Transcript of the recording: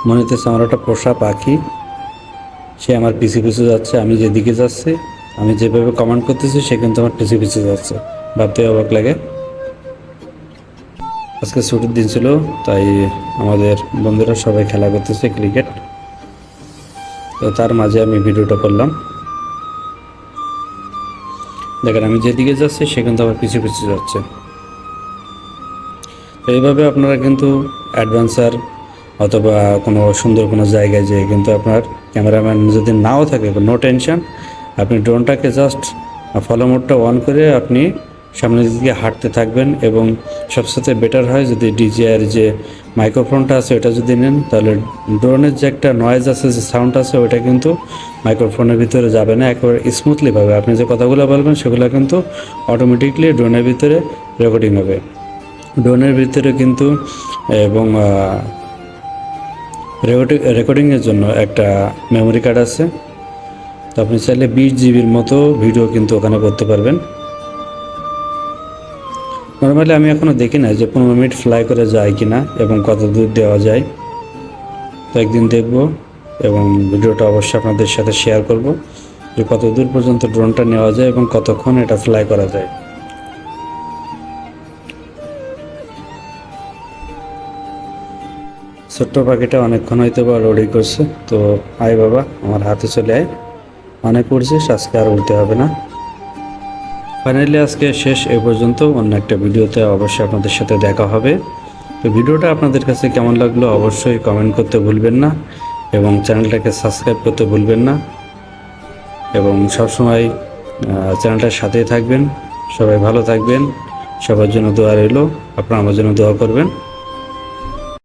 মনে হচ্ছে আমার একটা পোষা পাখি, সে আমার পিছু পিছু যাচ্ছে। আমি যেদিকে যাচ্ছি, আমি যেভাবে কমান্ড করতেছি, সে কিন্তু আমার পিছু পিছু যাচ্ছে। ভাবতে অবাক লাগে। আজকে ছুটির দিন ছিল, তাই আমাদের বন্ধুরা সবাই খেলা করতেছে ক্রিকেট। তো তার মাঝে আমি ভিডিওটা করলাম। দেখেন আমি যেদিকে যাচ্ছি, সে কিন্তু আমার পিছু পিছু যাচ্ছে। তো এইভাবে আপনারা কিন্তু অ্যাডভেঞ্চার অথবা কোনো সুন্দর কোনো জায়গায় যেয়ে কিন্তু আপনার ক্যামেরাম্যান যদি নাও থাকে, নো টেনশন, আপনি ড্রোনটাকে জাস্ট ফলো মোডটা অন করে আপনি সামনের দিকে হাঁটতে থাকবেন। এবং সবসাথে বেটার হয় যদি ডিজিআইয়ের যে মাইক্রোফোনটা আছে ওটা যদি নেন, তাহলে ড্রোনের যে একটা নয়েজ আছে, যে সাউন্ড আছে, ওইটা কিন্তু মাইক্রোফোনের ভিতরে যাবে না। একেবারে স্মুথলিভাবে আপনি যে কথাগুলো বলবেন সেগুলো কিন্তু অটোমেটিকলি ড্রোনের ভিতরে রেকর্ডিং হবে। ড্রোনের ভিতরে কিন্তু এবং রেকর্ডিংয়ের জন্য একটা মেমোরি কার্ড আছে। তো আপনি চাইলে 20 জিবির মতো ভিডিও কিন্তু ওখানে করতে পারবেন। নর্মালি আমি এখনও দেখি না যে 15 মিনিট ফ্লাই করে যায় কি না এবং কত দূর দেওয়া যায়। তো একদিন দেখব এবং ভিডিওটা অবশ্যই আপনাদের সাথে শেয়ার করব যে কত দূর পর্যন্ত ড্রোনটা নেওয়া যায় এবং কতক্ষণ এটা ফ্লাই করা যায়। ছোট্ট পাখিটা অনেকক্ষণ হয়তো বা লড়াই করছে। তো আয় বাবা, আমার হাতে চলে আয়, অনেক উড়ছিস, আজকে আর উঠতে হবে না। ফাইনালি আজকে শেষ এ পর্যন্ত। অন্য একটা ভিডিওতে অবশ্যই আপনাদের সাথে দেখা হবে। তো ভিডিওটা আপনাদের কাছে কেমন লাগলো অবশ্যই কমেন্ট করতে ভুলবেন না এবং চ্যানেলটাকে সাবস্ক্রাইব করতে ভুলবেন না এবং সবসময় চ্যানেলটার সাথেই থাকবেন। সবাই ভালো থাকবেন, সবার জন্য দোয়া রইল, আপনারা আমার জন্য দোয়া করবেন।